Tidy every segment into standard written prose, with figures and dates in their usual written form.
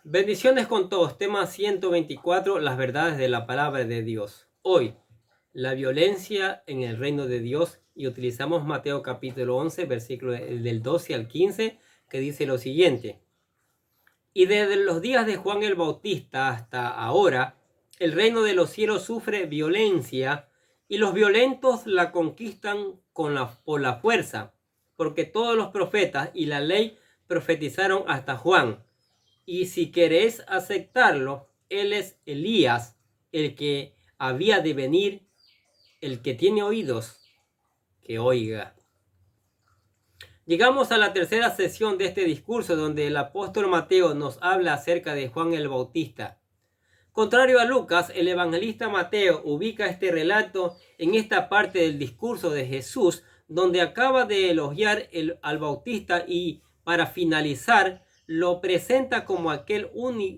Bendiciones con todos. Tema 124, las verdades de la palabra de Dios. Hoy, la violencia en el reino de Dios, y utilizamos Mateo capítulo 11, versículo del 12 al 15, que dice lo siguiente. Y desde los días de Juan el Bautista hasta ahora, el reino de los cielos sufre violencia y los violentos la conquistan por la fuerza, porque todos los profetas y la ley profetizaron hasta Juan. Y si queréis aceptarlo, él es Elías, el que había de venir. El que tiene oídos, que oiga. Llegamos a la tercera sesión de este discurso, donde el apóstol Mateo nos habla acerca de Juan el Bautista. Contrario a Lucas, el evangelista Mateo ubica este relato en esta parte del discurso de Jesús, donde acaba de elogiar al Bautista y, para finalizar, lo presenta como aquel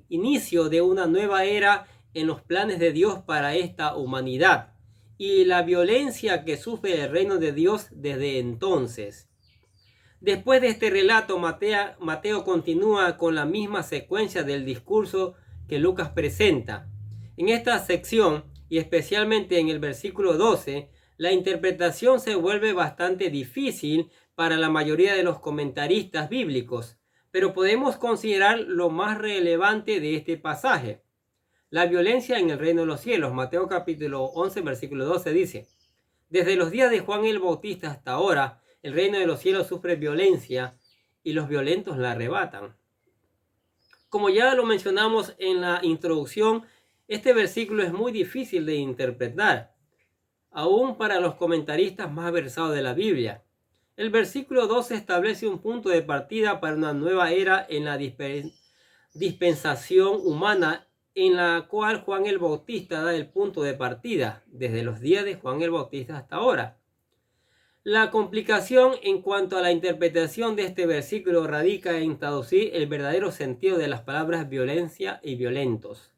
inicio de una nueva era en los planes de Dios para esta humanidad y la violencia que sufre el reino de Dios desde entonces. Después de este relato, Mateo continúa con la misma secuencia del discurso que Lucas presenta. En esta sección, y especialmente en el versículo 12, la interpretación se vuelve bastante difícil para la mayoría de los comentaristas bíblicos, pero podemos considerar lo más relevante de este pasaje. La violencia en el reino de los cielos. Mateo capítulo 11, versículo 12 dice: Desde los días de Juan el Bautista hasta ahora, el reino de los cielos sufre violencia y los violentos la arrebatan. Como ya lo mencionamos en la introducción, este versículo es muy difícil de interpretar, aún para los comentaristas más versados de la Biblia. El versículo 12 establece un punto de partida para una nueva era en la dispensación humana, en la cual Juan el Bautista da el punto de partida, desde los días de Juan el Bautista hasta ahora. La complicación en cuanto a la interpretación de este versículo radica en traducir el verdadero sentido de las palabras violencia y violentos.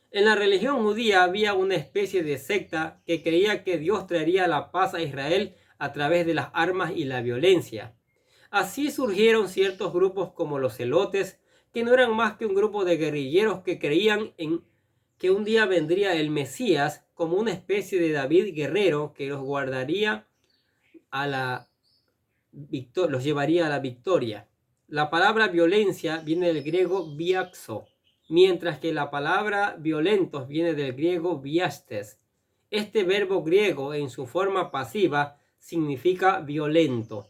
En la religión judía había una especie de secta que creía que Dios traería la paz a Israel a través de las armas y la violencia. Así surgieron ciertos grupos como los celotes, que no eran más que un grupo de guerrilleros que creían en que un día vendría el Mesías como una especie de David guerrero que los llevaría a la victoria. La palabra violencia viene del griego viaxo, mientras que la palabra violentos viene del griego viastes. Este verbo griego en su forma pasiva significa violento,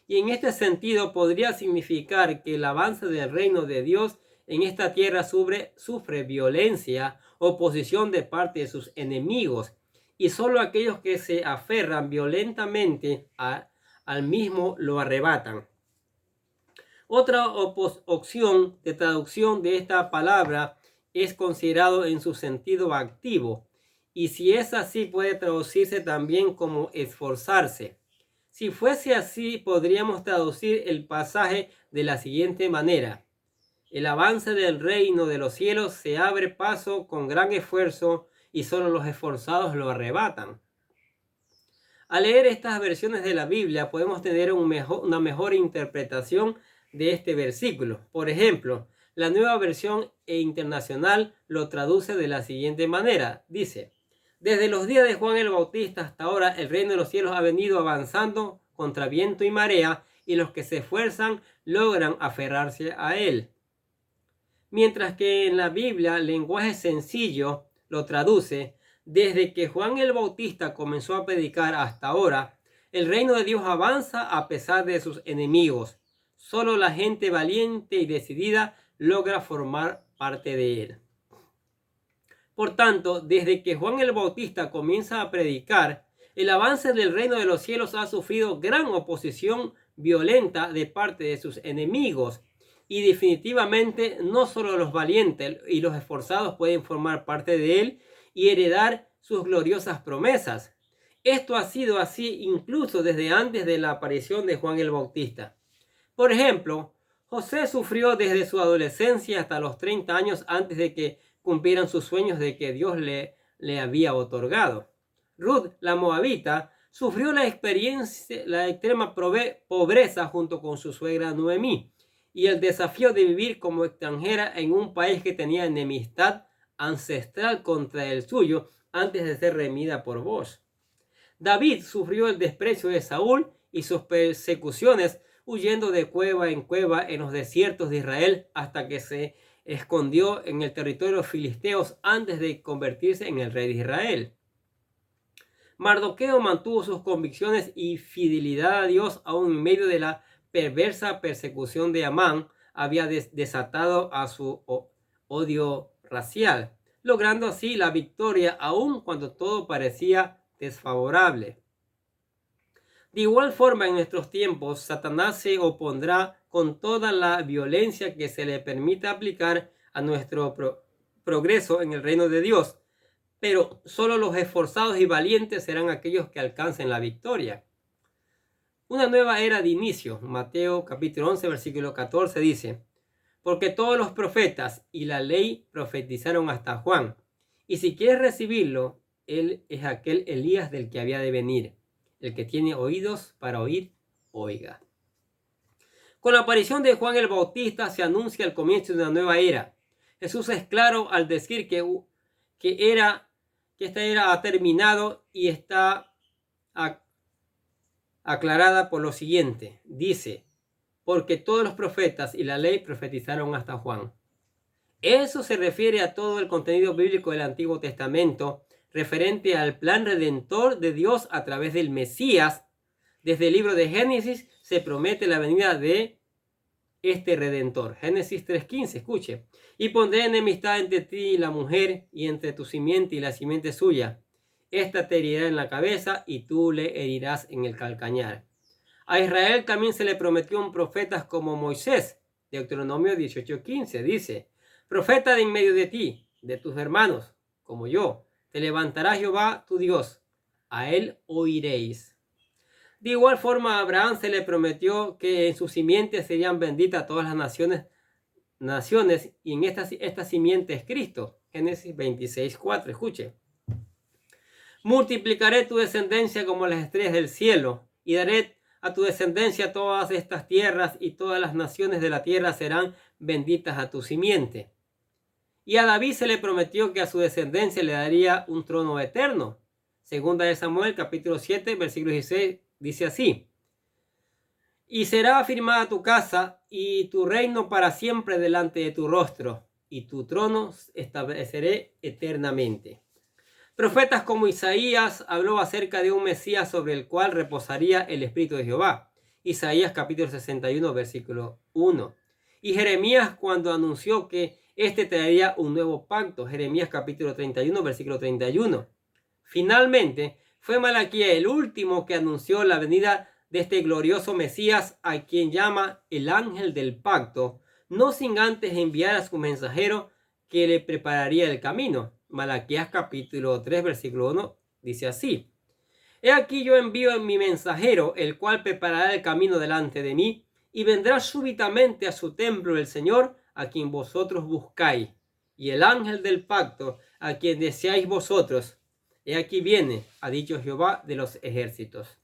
y en este sentido podría significar que el avance del reino de Dios en esta tierra sufre violencia, oposición de parte de sus enemigos, y solo aquellos que se aferran violentamente al mismo lo arrebatan. Otra opción de traducción de esta palabra es considerado en su sentido activo, y si es así puede traducirse también como esforzarse. Si fuese así, podríamos traducir el pasaje de la siguiente manera: el avance del reino de los cielos se abre paso con gran esfuerzo y solo los esforzados lo arrebatan. Al leer estas versiones de la Biblia podemos tener una mejor interpretación de este versículo. Por ejemplo, la Nueva Versión Internacional lo traduce de la siguiente manera. Dice: desde los días de Juan el Bautista hasta ahora, el reino de los cielos ha venido avanzando contra viento y marea, y los que se esfuerzan logran aferrarse a él. Mientras que en la Biblia, lenguaje sencillo lo traduce: desde que Juan el Bautista comenzó a predicar hasta ahora, el reino de Dios avanza a pesar de sus enemigos. Solo la gente valiente y decidida logra formar parte de él. Por tanto, desde que Juan el Bautista comienza a predicar, el avance del reino de los cielos ha sufrido gran oposición violenta de parte de sus enemigos. Y definitivamente no solo los valientes y los esforzados pueden formar parte de él y heredar sus gloriosas promesas. Esto ha sido así incluso desde antes de la aparición de Juan el Bautista. Por ejemplo, José sufrió desde su adolescencia hasta los 30 años antes de que cumplieran sus sueños de que Dios le había otorgado. Ruth, la moabita, sufrió la extrema pobreza junto con su suegra Noemí. y el desafío de vivir como extranjera en un país que tenía enemistad ancestral contra el suyo antes de ser remida por vos. David sufrió el desprecio de Saúl y sus persecuciones, huyendo de cueva en cueva en los desiertos de Israel hasta que se escondió en el territorio filisteos antes de convertirse en el rey de Israel. Mardoqueo mantuvo sus convicciones y fidelidad a Dios aún en medio de la perversa persecución de Amán. Había desatado a su odio racial, logrando así la victoria aún cuando todo parecía desfavorable. De igual forma, en nuestros tiempos, Satanás se opondrá con toda la violencia que se le permita aplicar a nuestro progreso en el reino de Dios, pero solo los esforzados y valientes serán aquellos que alcancen la victoria. Una nueva era de inicio. Mateo capítulo 11, versículo 14 dice: porque todos los profetas y la ley profetizaron hasta Juan, y si quieres recibirlo, él es aquel Elías del que había de venir. El que tiene oídos para oír, oiga. Con la aparición de Juan el Bautista se anuncia el comienzo de una nueva era. Jesús es claro al decir que esta era ha terminado y está aclarada por lo siguiente. Dice: porque todos los profetas y la ley profetizaron hasta Juan. Eso se refiere a todo el contenido bíblico del Antiguo Testamento referente al plan redentor de Dios a través del Mesías. Desde el libro de Génesis se promete la venida de este redentor. Génesis 3:15, escuche: y pondré enemistad entre ti y la mujer, y entre tu simiente y la simiente suya. Esta te herirá en la cabeza y tú le herirás en el calcañar. A Israel también se le prometió un profeta como Moisés. Deuteronomio 18:15 dice: profeta de en medio de ti, de tus hermanos, como yo, te levantará Jehová tu Dios, a él oiréis. De igual forma, a Abraham se le prometió que en su simiente serían benditas todas las naciones, y en esta simiente es Cristo. Génesis 26:4, escuche: multiplicaré tu descendencia como las estrellas del cielo, y daré a tu descendencia todas estas tierras, y todas las naciones de la tierra serán benditas a tu simiente. Y a David se le prometió que a su descendencia le daría un trono eterno. Segunda de Samuel, capítulo 7, versículo 16, dice así: y será afirmada tu casa y tu reino para siempre delante de tu rostro, y tu trono estableceré eternamente. Profetas como Isaías habló acerca de un Mesías sobre el cual reposaría el Espíritu de Jehová. Isaías capítulo 61, versículo 1. Y Jeremías cuando anunció que este traería un nuevo pacto. Jeremías capítulo 31, versículo 31. Finalmente, fue Malaquías el último que anunció la venida de este glorioso Mesías, a quien llama el ángel del pacto, no sin antes enviar a su mensajero que le prepararía el camino. Malaquías capítulo 3, versículo 1 dice así: he aquí yo envío en mi mensajero, el cual preparará el camino delante de mí, y vendrá súbitamente a su templo el Señor, a quien vosotros buscáis, y el ángel del pacto, a quien deseáis vosotros. He aquí viene, ha dicho Jehová de los ejércitos.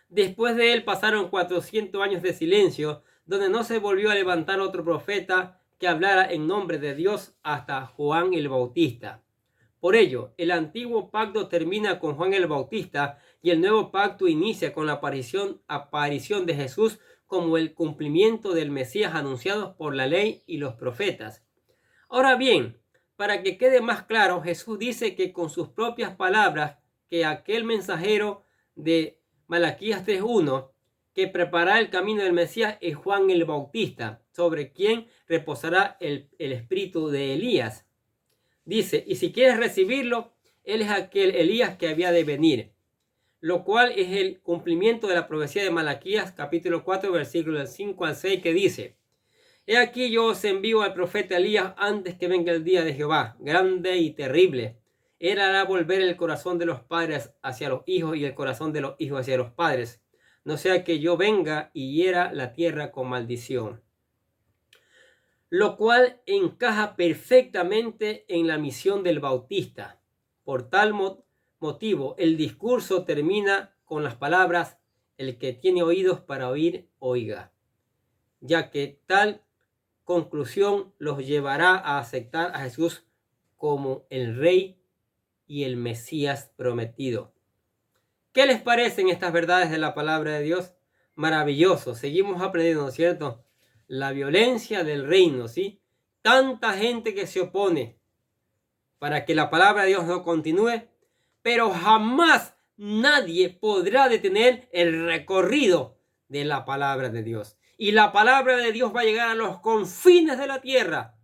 Después de él pasaron 400 años de silencio, donde no se volvió a levantar otro profeta que hablara en nombre de Dios hasta Juan el Bautista. Por ello, el antiguo pacto termina con Juan el Bautista y el nuevo pacto inicia con la aparición de Jesús como el cumplimiento del Mesías anunciado por la ley y los profetas. Ahora bien, para que quede más claro, Jesús dice que con sus propias palabras que aquel mensajero de Malaquías 3:1 que preparará el camino del Mesías es Juan el Bautista, sobre quien reposará el espíritu de Elías. Dice: y si quieres recibirlo, él es aquel Elías que había de venir, lo cual es el cumplimiento de la profecía de Malaquías capítulo 4 versículos 5 al 6 que dice: he aquí yo os envío al profeta Elías antes que venga el día de Jehová, grande y terrible. Él hará volver el corazón de los padres hacia los hijos y el corazón de los hijos hacia los padres, no sea que yo venga y hiera la tierra con maldición. Lo cual encaja perfectamente en la misión del Bautista. Por tal motivo, el discurso termina con las palabras: el que tiene oídos para oír, oiga. ya que tal conclusión los llevará a aceptar a Jesús como el Rey y el Mesías prometido. ¿Qué les parecen estas verdades de la palabra de Dios? Maravilloso. Seguimos aprendiendo, ¿no es cierto? La violencia del reino, ¿sí? Tanta gente que se opone para que la palabra de Dios no continúe, pero jamás nadie podrá detener el recorrido de la palabra de Dios. Y la palabra de Dios va a llegar a los confines de la tierra,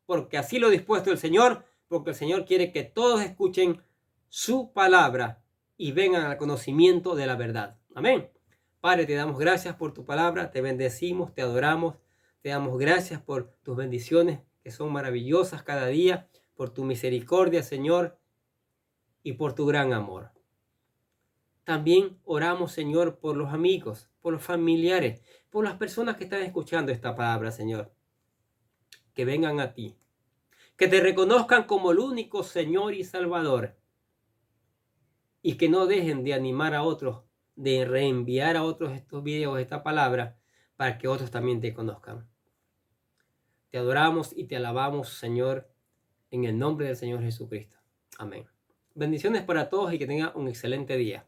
porque así lo ha dispuesto el Señor, porque el Señor quiere que todos escuchen su palabra y vengan al conocimiento de la verdad. Amén. Padre, te damos gracias por tu palabra, te bendecimos, te adoramos, te damos gracias por tus bendiciones que son maravillosas cada día, por tu misericordia, Señor, y por tu gran amor. También oramos, Señor, por los amigos, por los familiares, por las personas que están escuchando esta palabra, Señor. Que vengan a ti, que te reconozcan como el único Señor y Salvador, y que no dejen de animar a otros, de reenviar a otros estos videos, esta palabra, para que otros también te conozcan. Te adoramos y te alabamos, Señor, en el nombre del Señor Jesucristo. Amén. Bendiciones para todos y que tengan un excelente día.